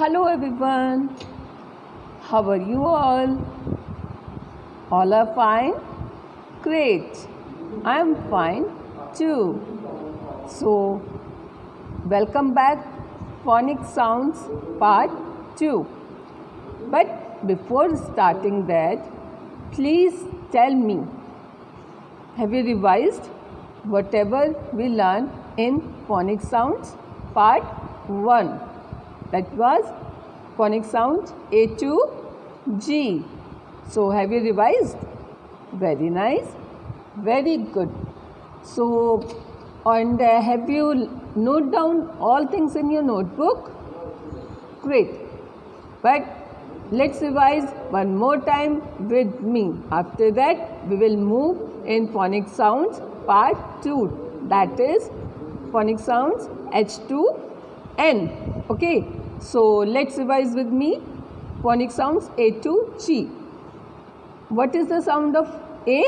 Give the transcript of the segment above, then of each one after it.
Hello everyone. How are you all? All are fine? Great. I am fine too. So, welcome back Phonic Sounds Part 2. But before starting that, please tell me, have you revised whatever we learned in Phonic Sounds Part 1? That was phonic sounds A to G. So, have you revised? Very nice. Very good. So, and have you note down all things in your notebook? Great. But let's revise one more time with me. After that, we will move in phonic sounds part 2. That is phonic sounds H to N. Okay. So, let's revise with me phonic sounds A to G. What is the sound of A?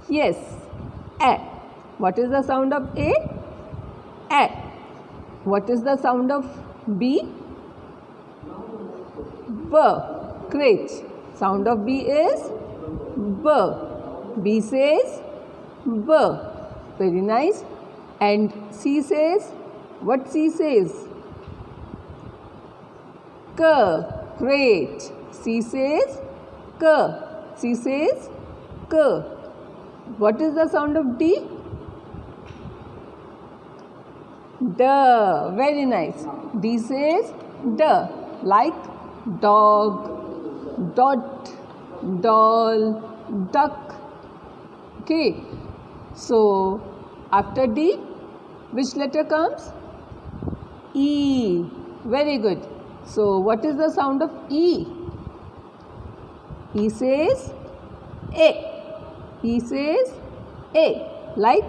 Yes, A. What is the sound of A? A. What is the sound of B? B. Great. Sound of B is B. B says B. Very nice. And C says, what C says? K. Great. C says K. C says K. What is the sound of D? D. Very nice. D says D. Like dog, dot, doll, duck. Okay. So, after D, which letter comes? E. Very good. So, what is the sound of E? E says A. E says A. Like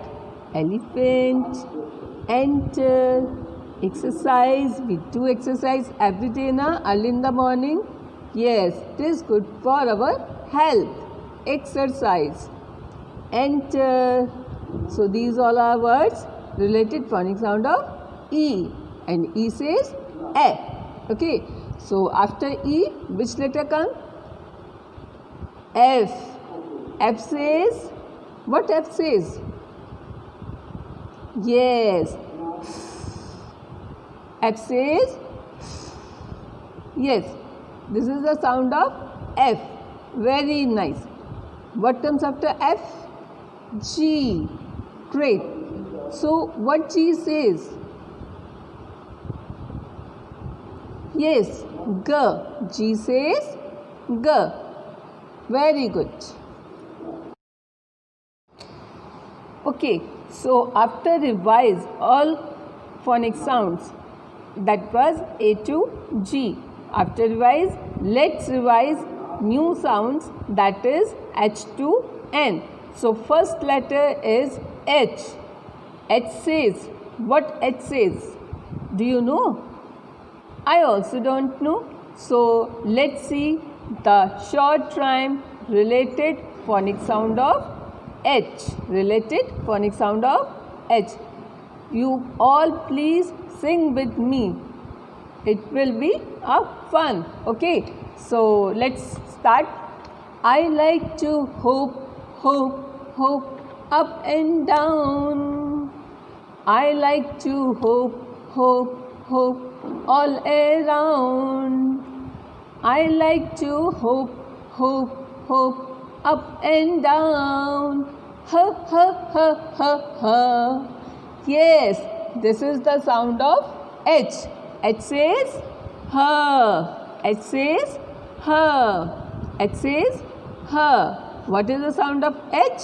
elephant, enter, exercise. We do exercise every day na, early in the morning. Yes, it is good for our health. Exercise, enter. So, these all are words related phonic sound of E. And E says A. Okay. So, after E, which letter comes? F. F says, what F says? Yes. F says, yes. This is the sound of F. Very nice. What comes after F? G. Great. So, what G says? Yes, G. G says G. Very good. Okay, so after revise all phonic sounds, that was A to G. After revise, let's revise new sounds, that is H to N. So, first letter is H. H says, what H says? Do you know? I also don't know. So, let's see the short rhyme related phonic sound of H. Related phonic sound of H. You all please sing with me. It will be a fun. Okay. So, let's start. I like to hop, hop, hop up and down. I like to hop, hop, hop all around. I like to hop, hop, hop up and down. Ha, ha, ha, ha, ha. Yes, this is the sound of H. H says ha. H says ha. H says ha. What is the sound of H?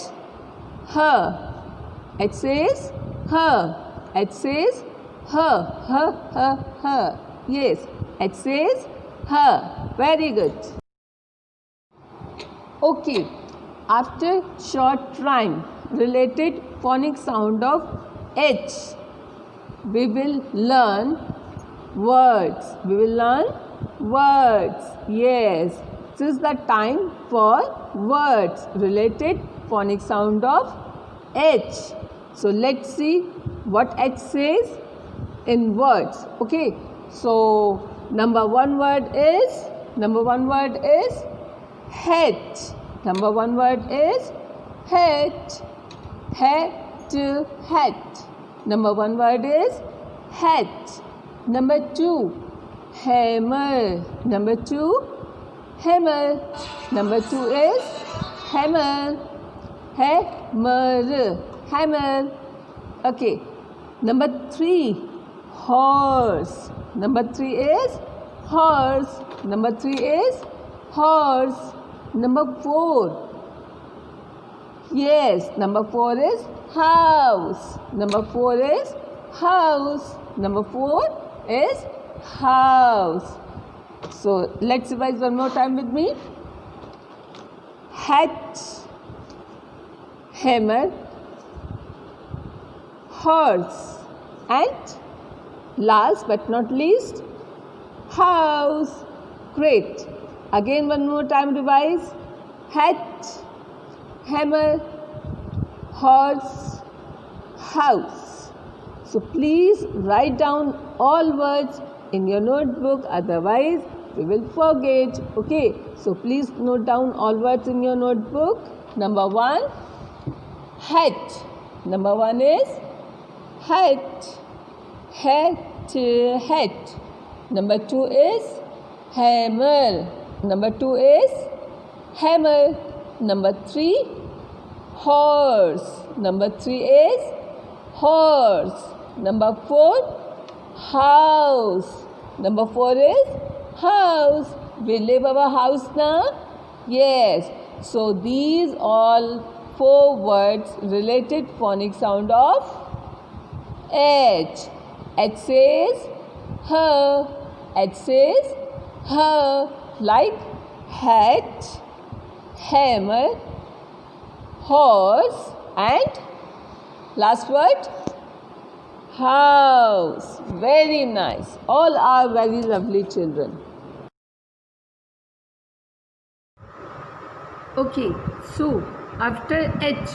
Ha. H says ha. H says ha, ha, ha, ha. Yes, H says ha. Very good. Okay, after short rhyme related phonic sound of H, we will learn words. We will learn words. Yes, this is the time for words related phonic sound of H. So let's see what H says. in words. Okay, so number one word is hat. Number one word is hat. Hat. Number one word is hat. Number two, hammer. Number two, hammer. Number two is hammer. Hammer. Okay. Number three, horse. Number three is horse. Number three is horse. Number four. Yes, number four is house. Number four is house. Number four is house. So let's revise one more time with me. Hat, hammer, horse, and last but not least, house. Great. Again one more time revise. Hat, hammer, horse, house. So please write down all words in your notebook, otherwise we will forget. Okay, so please note down all words in your notebook. Number one, hat. Number one is hat. Hat. Number two is hammer. Number two is hammer. Number three, horse. Number three is horse. Number four, house. Number four is house. We live our house now? Yes. So these all four words related phonic sound of H. H says her. H says her. Like hat, hammer, horse, and last word, house. Very nice. All are very lovely children. Okay, so after H,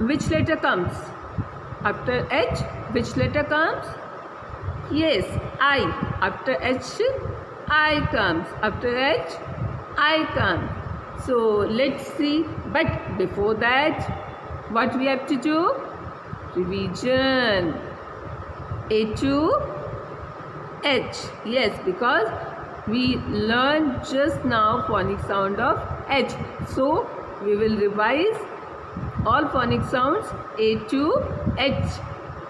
which letter comes? After H, which letter comes? Yes, I. After H, I comes. After H, I comes. So let's see. But before that, what we have to do? Revision. A to H. Yes, because we learned just now phonic sound of H. So we will revise all phonic sounds A to H.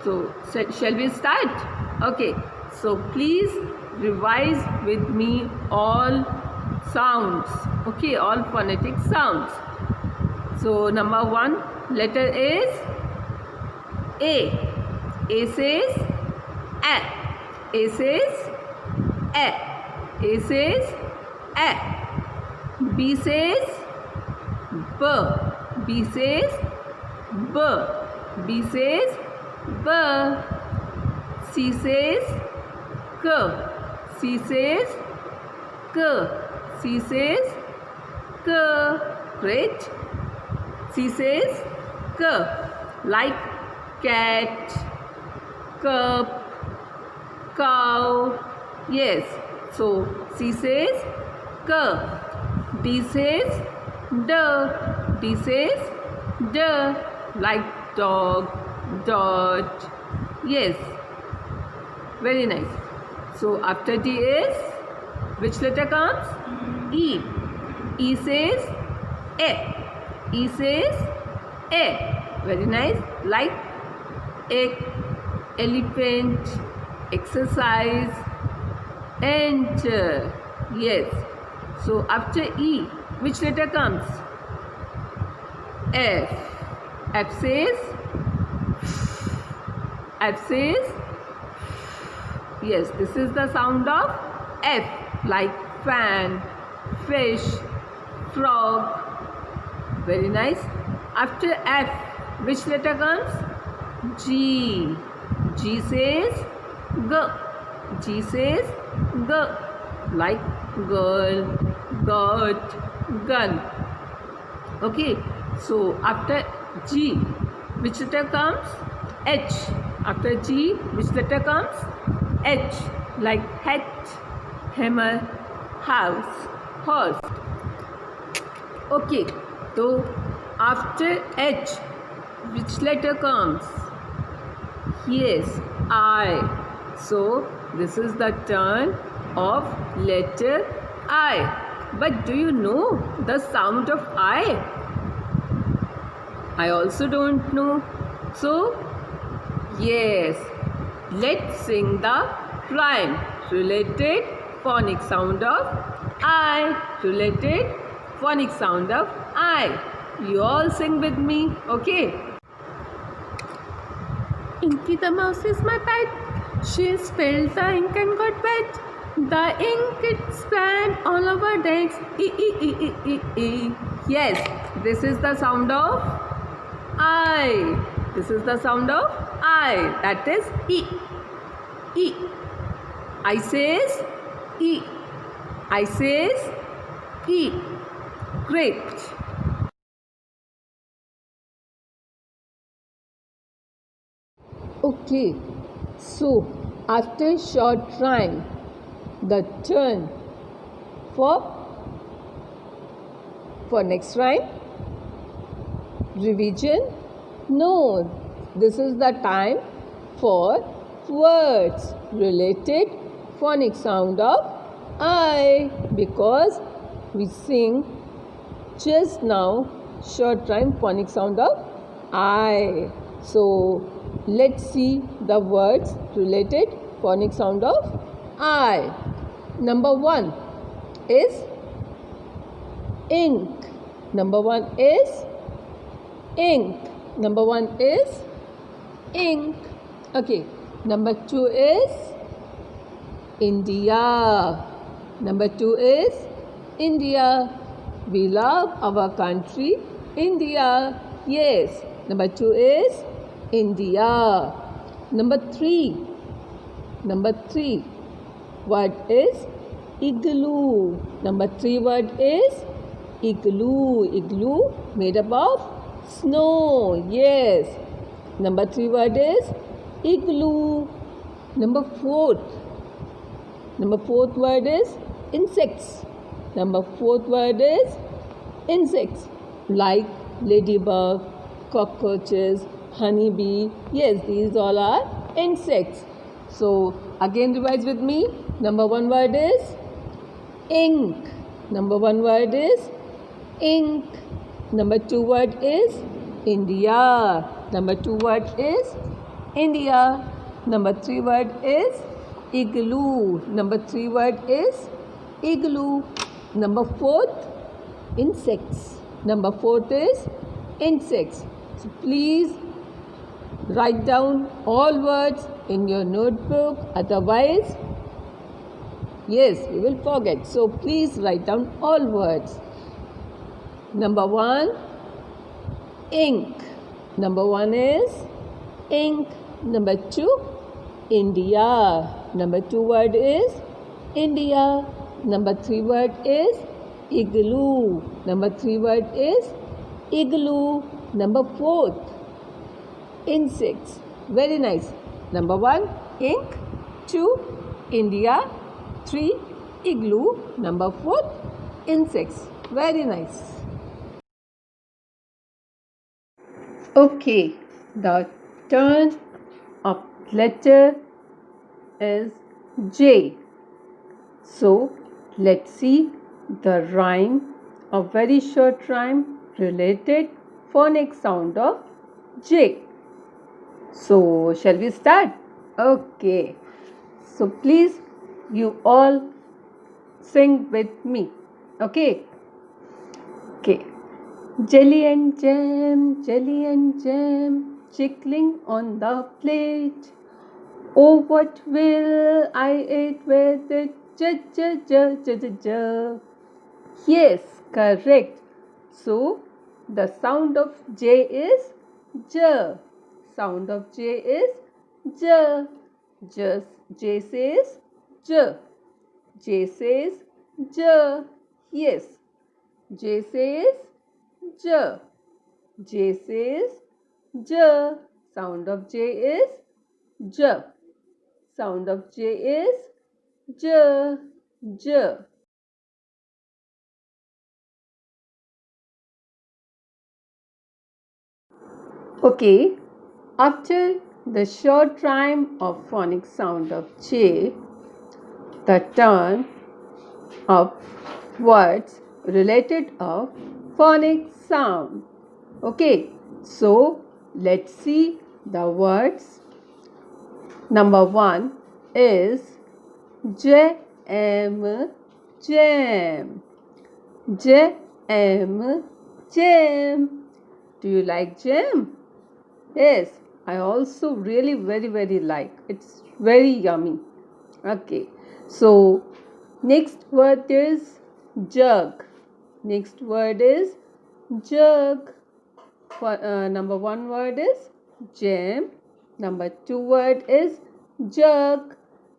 So shall we start? Okay. So please revise with me all sounds. Okay, all phonetic sounds. So number one letter is A. A says A. A says A. A says A. B says B. B says B. B says B. C says K. C says K. C says K. Great. C says K. Like cat, cup, cow. Yes. So C says K. D says D. D says D. Like dog, dot. Yes. Very nice. So after D is, which letter comes? E. E says A. E says A. Very nice. Like egg, elephant, exercise, enter. Yes. So after E, which letter comes? F. F says F says yes, this is the sound of F, like fan, fish, frog. Very nice. After F, which letter comes? G. G says G. G says G, like girl, goat, gun. Okay. So after G, which letter comes? H. After G, which letter comes? H, like hat, hammer, house, horse. Okay, so after H, which letter comes? Yes, I. So this is the turn of letter I. But do you know the sound of I? I also don't know. So, yes, let's sing the rhyme. Related phonic sound of I. Related phonic sound of I. You all sing with me, okay? Inky the mouse is my pet. She spilled the ink and got wet. The ink it spread all over decks. E. Yes, this is the sound of I. This is the sound of I. That is E. E. I says E. I says E. Great. Okay, so after short rhyme, the turn for next rhyme, revision. No, this is the time for words related phonic sound of I, because we sing just now short rhyme phonic sound of I. So let's see the words related phonic sound of I. Number 1 is ink. Number 1 is ink. Number 1 is ink. Okay. Number 2 is India. Number 2 is India. We love our country, India. Yes. Number 2 is India. Number 3. Number 3 word is igloo. Number 3 word is igloo. Igloo made up of snow. Yes. Number 3 word is igloo. Number 4th word is insects. Number 4th word is insects, like ladybug, cockroaches, honeybee. Yes, these all are insects. So again revise with me. Number 1 word is ink. Number 1 word is ink. Number 2 word is India. Number 2 word is India. Number 3 word is igloo. Number 3 word is igloo. Number 4th, insects. Number 4th is insects. So please write down all words in your notebook. Otherwise, yes, we will forget. So please write down all words. Number 1, ink. Number 1 is ink. Number 2, India. Number 2 word is India. Number 3 word is igloo. Number 3 word is igloo. Number 4th, insects. Very nice. Number 1, ink. 2, India. 3, igloo. Number 4th, insects. Very nice. Okay, the turn of letter is J. So let's see the rhyme, a very short rhyme related phonic sound of J. So shall we start? Okay. So please you all sing with me. Okay. Okay. Jelly and jam, chickling on the plate. Oh, what will I eat with it? Yes, correct. So, the sound of J is J. Sound of J is J. J says J. J says J. Yes. J says J. J says J. Sound of J is J. Sound of J is J. J. Okay, after the short rhyme of phonic sound of J, the turn of words related of phonic sound. Okay, so let's see the words. Number 1 is jam, jam, jam, jam. Do you like jam? Yes, I also really very like. It's very yummy. Okay, so next word is jug. Next word is jug. Number 1 word is jam. Number 2 word is jug.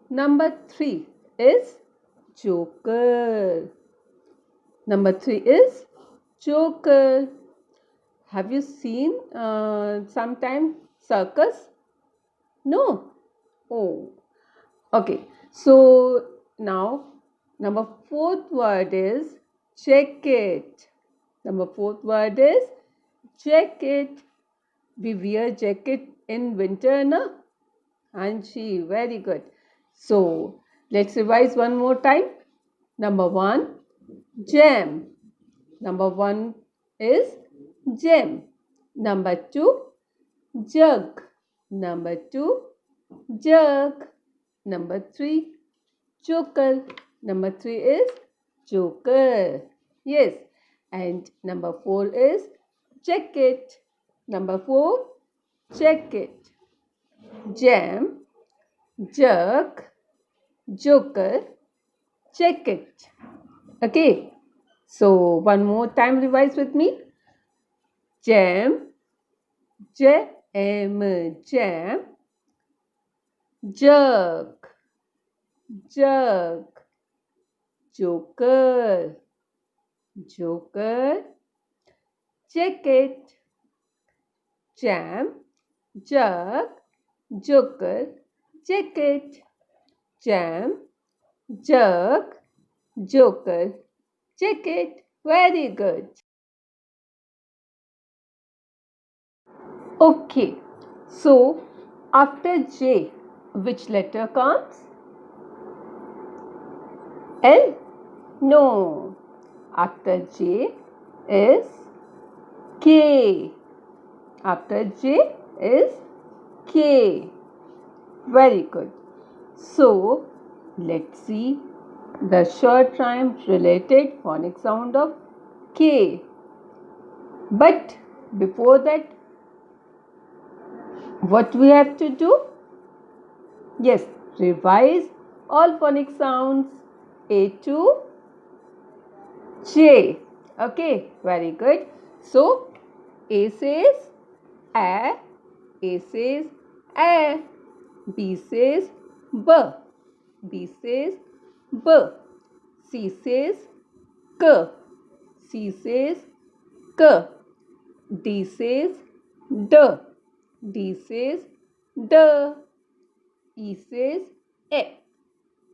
Number 3 is joker. Number 3 is joker. Have you seen sometime circus? No? Oh. Okay. So now number 4th word is jacket. Number 4th word is jacket. We wear jacket in winter, na? Anshi, very good. So let's revise one more time. Number 1, jam. Number 1 is jam. Number 2, jug. Number 2, jug. Number 3, joker. Number 3 is joker. Yes. And number 4 is jacket. Number 4, jacket. Jam, jug, joker, jacket. Okay. So one more time revise with me. Jam, jam, jam, jug, jug, joker, joker, jacket, jam, jug, joker, jacket, jam, jug, joker, jacket. Very good. Okay, so after J, which letter comes? L? No. After J is K. After J is K. Very good. So, let's see the short rhyme related phonic sound of K. But before that, what we have to do? Yes, revise all phonic sounds A to J. Okay, very good. So, A says A, A says A, B says B, B says B, C says K, C says K, D says D, D says D, E says E,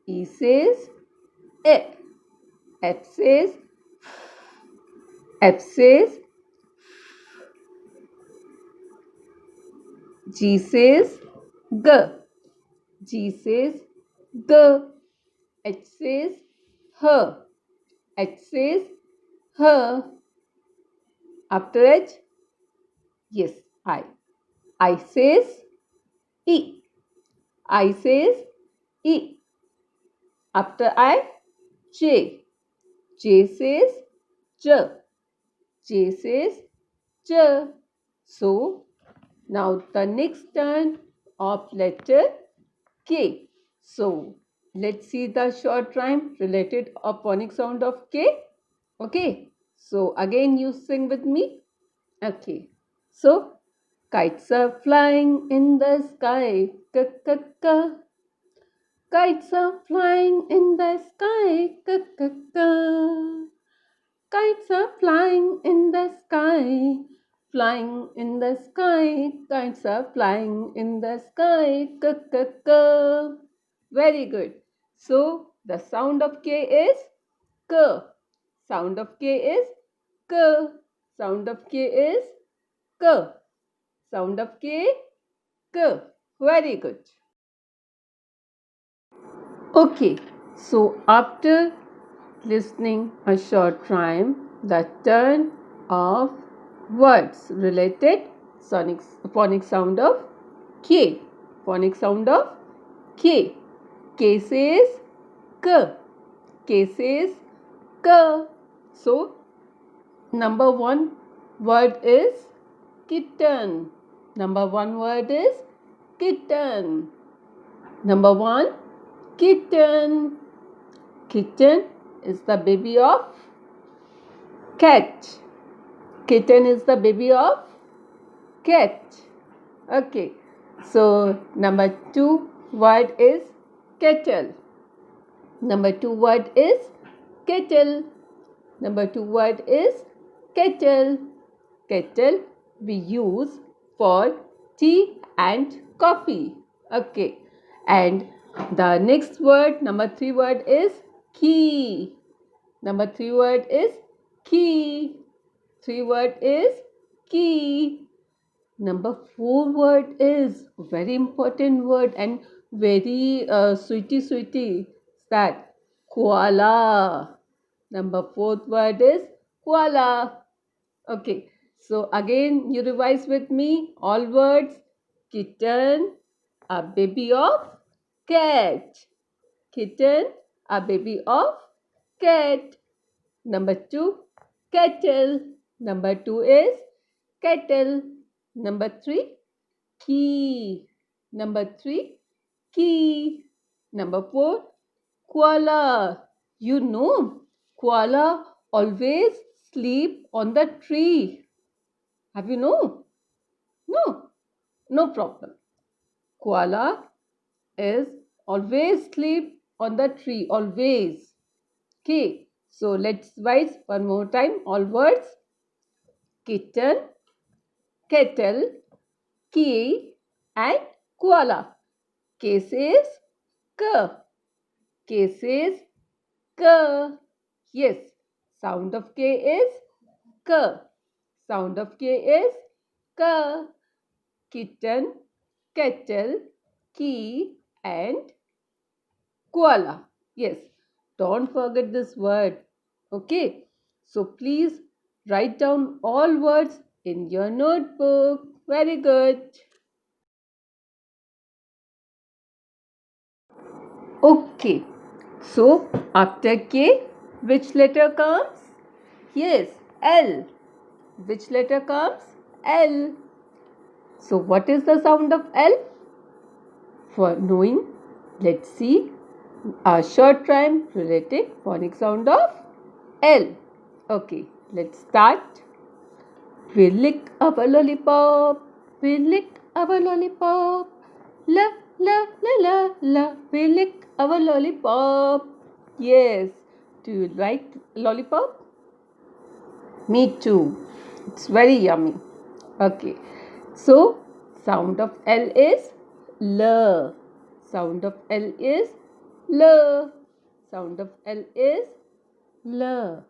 E says E, F says F says, G says G, G says G, H says H, H says H. After H, yes, I says E, I says E. After I, J, J says J, J says J. So, now the next turn of letter K. So, let's see the short rhyme related of phonic sound of K. Okay. So, again you sing with me. Okay. So, kites are flying in the sky. K-k-k. Kites are flying in the sky. K-k-k. Kites are flying in the sky. flying in the sky. Kites are flying in the sky. K, k, k. Very good. So, the sound of K is K. Sound of K is K. Sound of K is K. Sound of K, K. Very good. Okay, so after listening a short rhyme, the turn of words related phonic sound of K. Phonic sound of K. K says K. K says K. So, number one word is kitten. Number one word is kitten. Number one, kitten. Kitten is the baby of cat. Kitten is the baby of cat. Okay. So, number two word is kettle. Number two word is kettle. Number two word is kettle. Kettle we use for tea and coffee. Okay. And the next word, number three word is key. Number three word is key. Three word is key. Number four word is very important word and very sweetie. That koala. Number fourth word is koala. Okay. So again you revise with me all words. Kitten, a baby of cat. Kitten, a baby of cat. Number two, kettle. Number two is kettle. Number three, key. Number three, key. Number four, koala. You know, koala always sleep on the tree. Have you know? No, no problem. Koala is always sleep on the tree, always. Okay, so let's revise one more time all words. Kitten, kettle, key and koala. K says K. K says K. Yes, sound of K is K. Sound of K is K. Kitten, kettle, key and koala. Yes, don't forget this word. Okay, so please write down all words in your notebook. Very good. Okay, so after K, which letter comes? Yes, L. Which letter comes? L. So what is the sound of L? For knowing, let's see a short rhyme related phonic sound of L. Okay, let's start. We lick our lollipop. We lick our lollipop. La la la la la. We lick our lollipop. Yes. Do you like lollipop? Me too. It's very yummy. Okay. So, sound of L is L. Sound of L is L. Sound of L is L.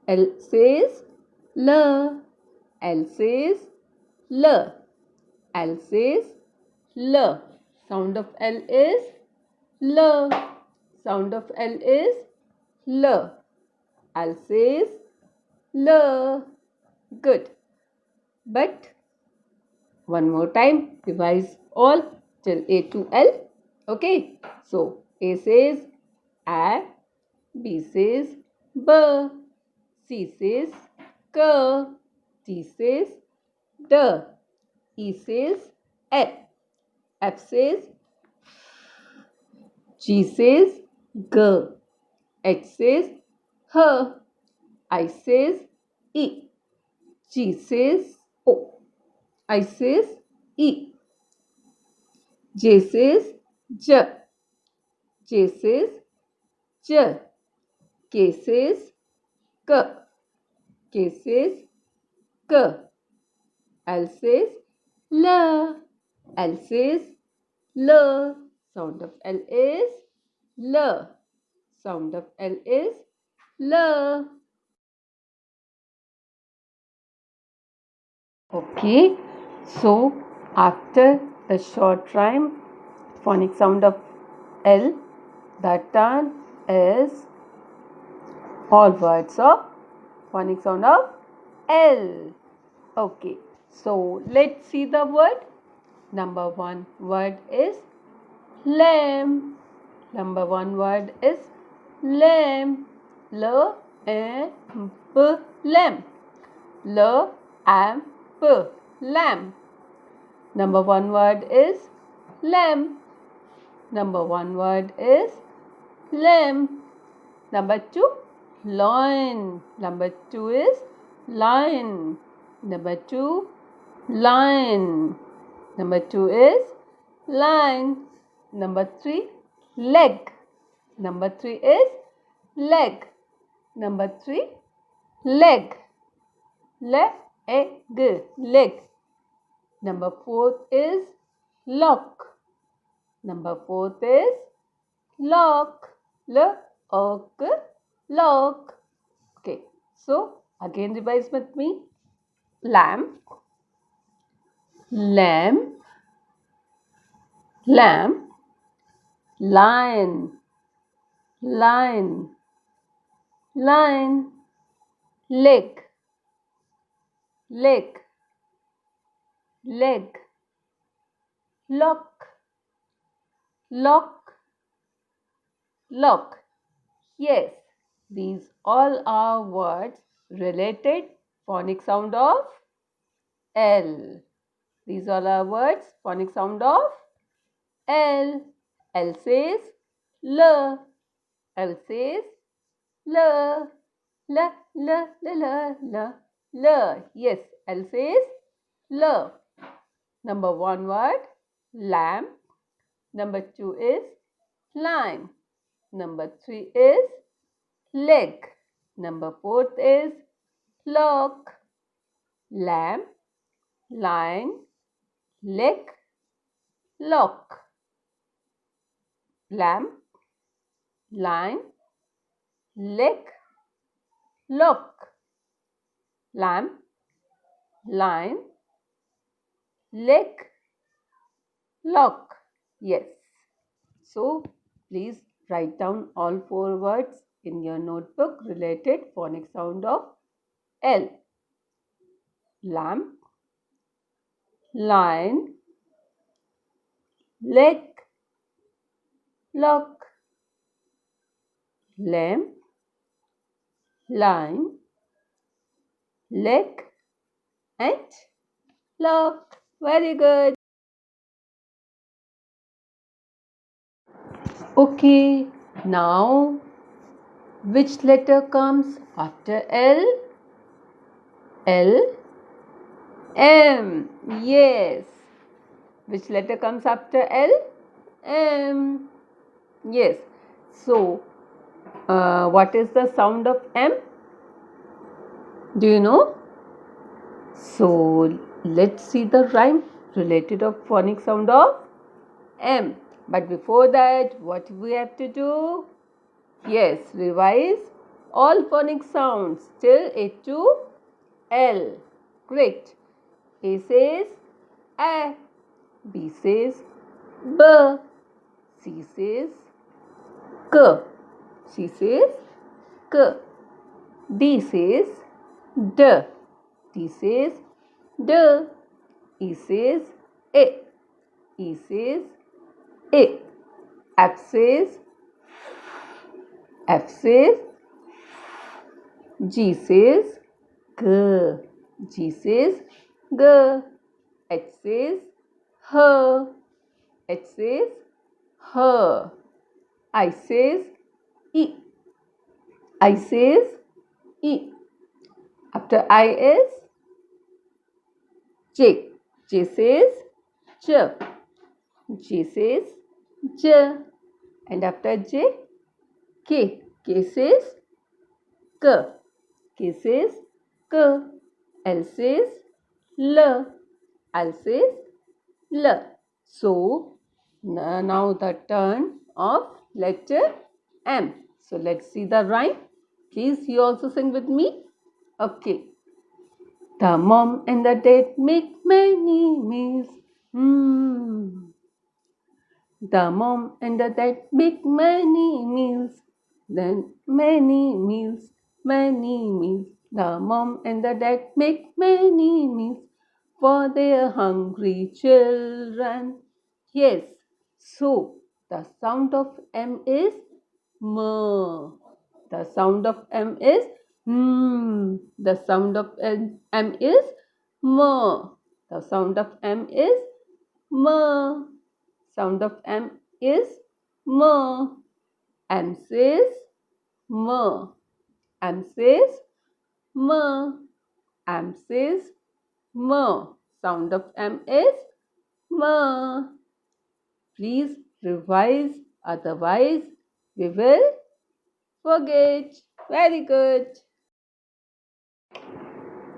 L says L. L says L. L says L. Sound of L is L. Sound of L is L. L says L. Good. But one more time, revise all till A to L. Okay. So, A says A, B says B, C says K, D says D, E says F, F says G says G, H says H, I says E, G says O, I says E, J says J, J says J, K says K, K says K, L says L. L says L. Sound of L is L. Sound of L is L. Okay, so after the short rhyme phonic sound of L, the turn is all words of phonic sound of L. Okay, so let's see the word. Number one word is lamb. Number one word is lamb. L-A-M-P, lamb. L-A-M-P, lamb. Number one word is lamb. Number one word is lamb. Number two, lion. Number two is lion. Number two, lion. Number two is lion. Number three, leg. Number three is leg. Number three, leg. Leg. Leg. Number four is lock. Number fourth is lock. Lock. Lock. Okay. So again revise with me. Lamb. Lamb. Lamb. Lion. Lion. Lion. Leg. Leg. Leg. Lock. Lock. Lock. Yes, these all are words related phonic sound of L. These all are words phonic sound of L. L says L. L says L. L. L. L. L. L. Yes, L says L. Number one word, lamb. Number two is lion. Number three is leg. Number fourth is lock. Lamb, lion, leg, lock. Lamb, lion, leg, lock. Lamb, lion, leg, lock. Yes. So, please write down all four words in your notebook related phonic sound of L. Lamb, lion, leg, lock. Lamb, lion, leg and lock. Very good. Okay, now which letter comes after L? L, M. Yes. Which letter comes after L? M. Yes. So, what is the sound of M? Do you know? So, let's see the rhyme related of phonic sound of M. But before that, what we have to do? Yes, revise all phonic sounds till A to L. Great. A says A. B says B. C says K. C says K. D says D. D says D. E says A. E says A. F says F says G says G. G says G. H says H. H says H. I says E. I says E. After I is J. J says J. J says J. And after J, K. K says K. K says K. L says L. L says L. So now the turn of letter M. So let's see the rhyme. Please, you also sing with me. Okay. The mom and the dad make many meals. Hmm. The mom and the dad make many meals. Then many meals, many meals. The mom and the dad make many meals for their hungry children. Yes, so the sound of M is M. The sound of M is The sound of M is M. The sound of M is M. Sound of M is M. M says M. M says M. M says M. Sound of M is M. Please revise, otherwise we will forget. Very good.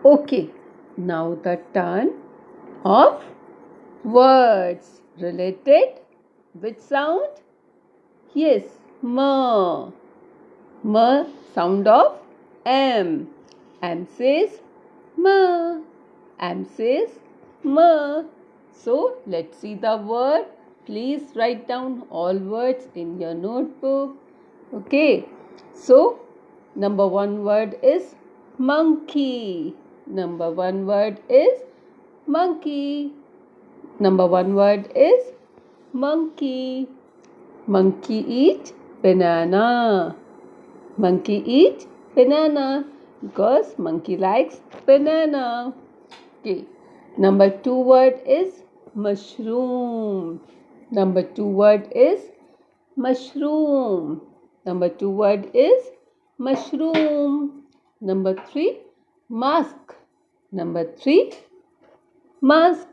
Okay, now the turn of words related with sound. Yes, M. M sound of M. M says M. M says M. So let's see the word. Please write down all words in your notebook. Okay. So number one word is monkey. Number one word is monkey. Number one word is monkey. Monkey eat banana. Monkey eat banana because monkey likes banana. Okay. Number two word is mushroom. Number two word is mushroom. Number two word is mushroom. Number three, mask. Number three, mask.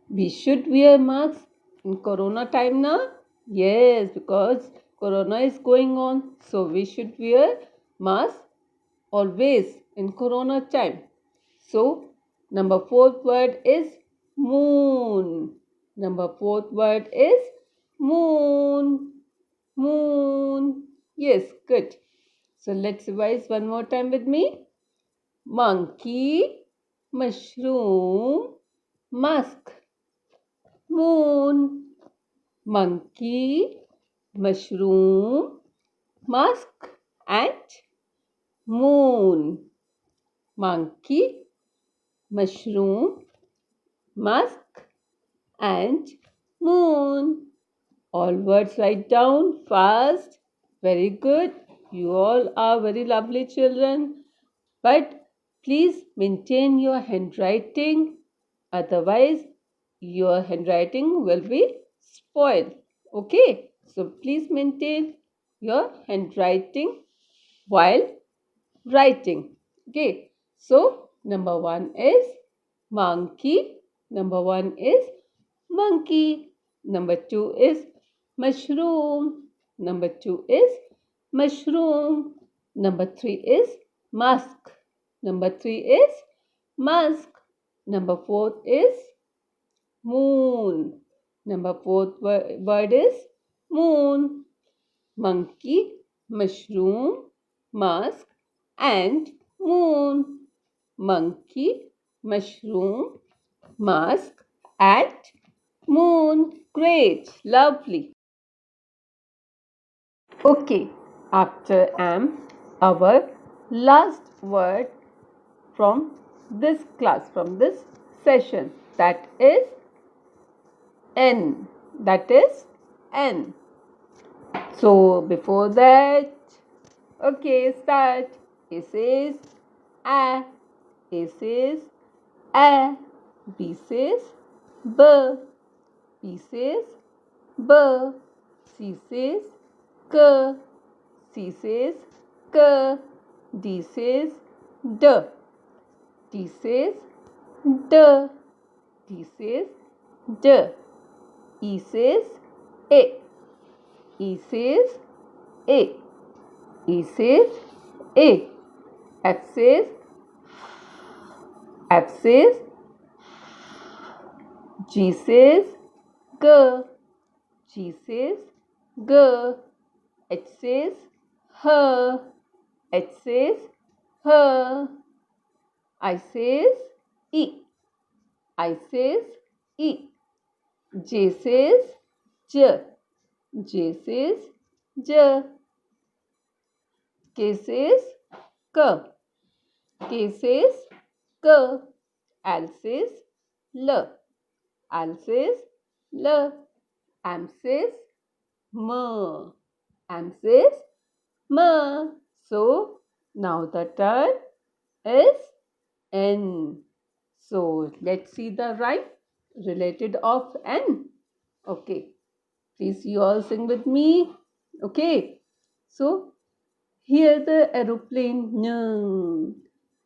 We should wear mask in corona time now. Yes, because corona is going on. So we should wear mask always in corona time. So number fourth word is moon. Number fourth word is moon. Moon. Yes, good. So let's revise one more time with me. Monkey, mushroom, mask, moon. Monkey, mushroom, mask and moon. Monkey, mushroom, mask and moon. All words write down fast. Very good. You all are very lovely children. But please maintain your handwriting. Otherwise, your handwriting will be spoiled. Okay. So please maintain your handwriting while writing. Okay. So number one is monkey. Number one is monkey. Number two is mushroom. Number two is mushroom. Number three is mask. Number three is mask. Number four is moon. Number fourth word is moon. Monkey, mushroom, mask and moon. Monkey, mushroom, mask and moon. Great. Lovely. Okay. After M, our last word from this class, from this session, that is N. That is N. So before that, okay, start. A says A. A says A. B says B. B says B. C says K. C says K. D says D. D says D. D says D. E says A. E says A. E says A. F says G says G. G says G. H says H. H says H. I says E. I says E. J says J. J says J. K says K. K says K. L says L. L says L. M says M. M says M. So now the turn is N. So let's see the rhyme related of N. Okay. Please you all sing with me. Okay. So hear the aeroplane. No.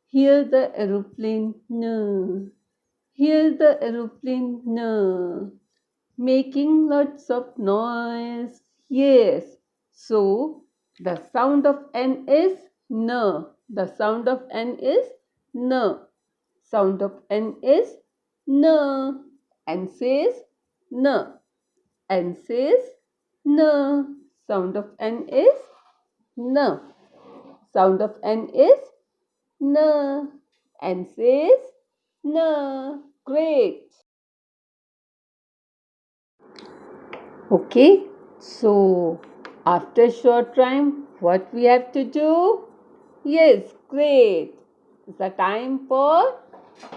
Hear the aeroplane. No. Hear the aeroplane. No. Making lots of noise. Yes. So the sound of N is N. The sound of N is N. Sound of N is N. N says N. N says N. Sound of N is N. Sound of N is N. N says N. Great. Okay. So after short rhyme, what we have to do? Yes, great. It's the time for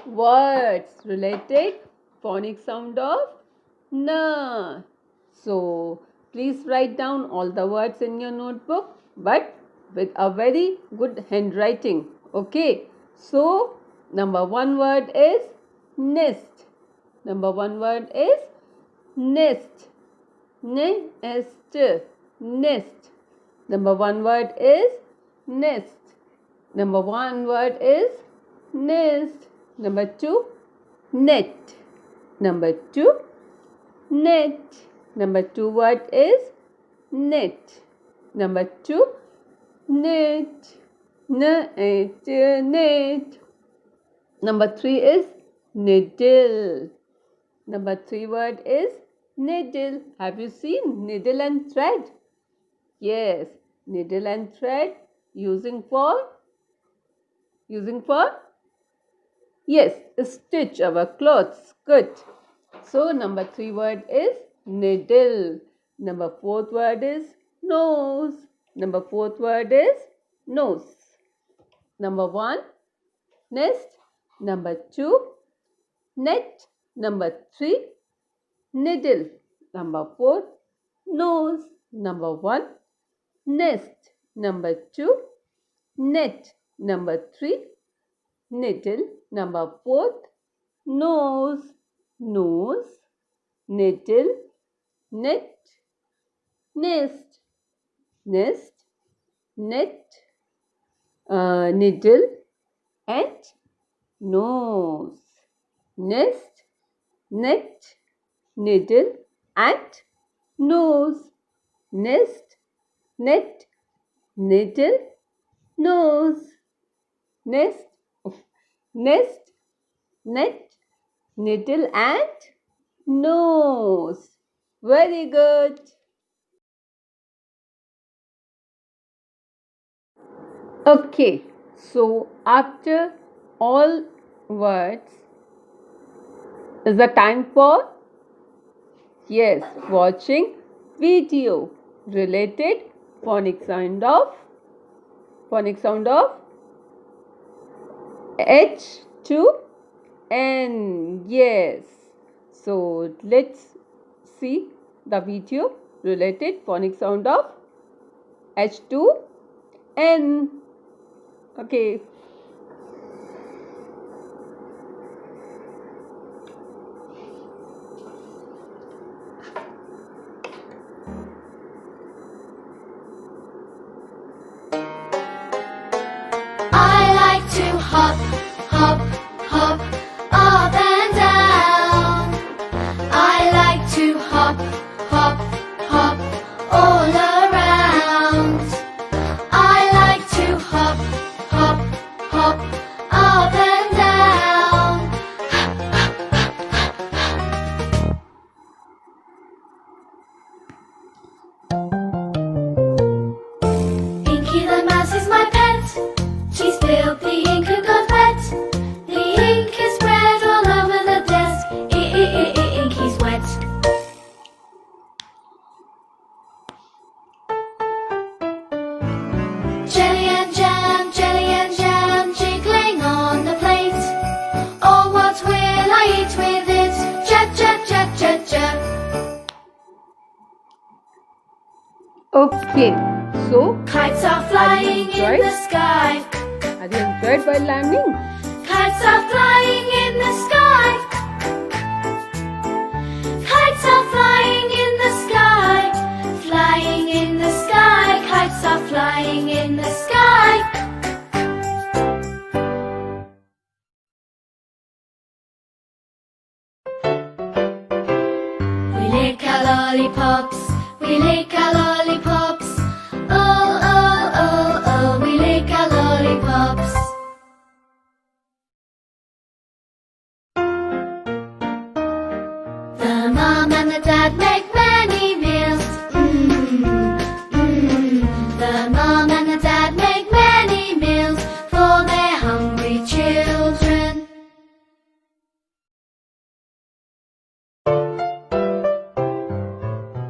words related phonic sound of N. So please write down all the words in your notebook, but with a very good handwriting. Okay. So number one word is nest. Number one word is nest. Nest. Nest. Number one word is nest. Number one word is nest. Number two, net. Number two, net. Number two word is net. Number two, net. Net. Net. Number three is needle. Number three word is needle. Have you seen needle and thread? Yes, needle and thread using for yes, stitch our clothes. Good. So number three word is needle. Number fourth word is nose. Number fourth word is nose. Number one, nest. Number two, net. Number three, needle. Number four, nose. Number one, nest. Number two, net. Number three, needle. Number four, nose. Nose, needle, net, nest. Nest, net, needle and nose. Nest, net, needle and nose. Nest, net, needle, nose. Nest, nest, net, needle and nose. Very good. Okay, so after all words is the time for yes, watching video related phonic sound of H to N. Yes. So let's see the video related phonic sound of H to N. Okay. I like to hop, hop, hop, up and down. I like to hop, hop, hop, all around. I like to hop, hop, Okay, so Kites are flying in the sky. have you enjoyed while learning? Kites are flying in the sky. Kites are flying in the sky. Flying in the sky. Kites are flying in the sky. We lick our lollipops. We lick our lollipops. Oh, oh, oh, oh. We lick our lollipops. The mom and the dad make many meals. The mom and the dad make many meals for their hungry children.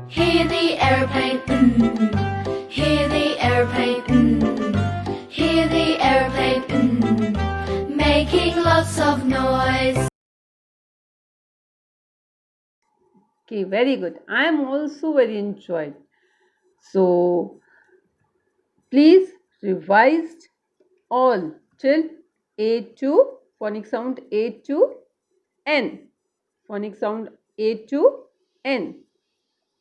Hear the aeroplane, hear the aeroplane, hear the aeroplane, making lots of noise. Okay, very good. I am also very enjoyed. So, please revise all till A to phonic sound A to N. Phonic sound A to N.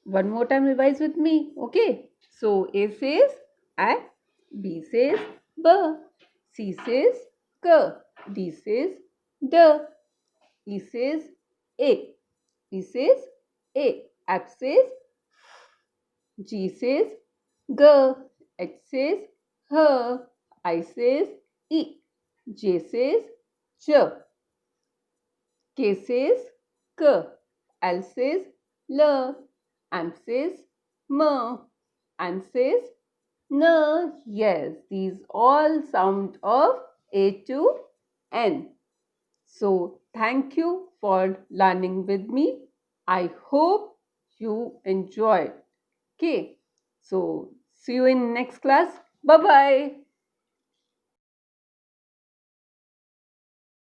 One more time revise with me. Okay. So, A says A, B says B, C says K, D says D, E says A, E says A, F says G says G, H says H, I says E, J says J, K says K, L says L, M says M, N says N. Yes, these all sound of A to N. So, thank you for learning with me. I hope you enjoyed. Okay, so see you in next class. Bye bye.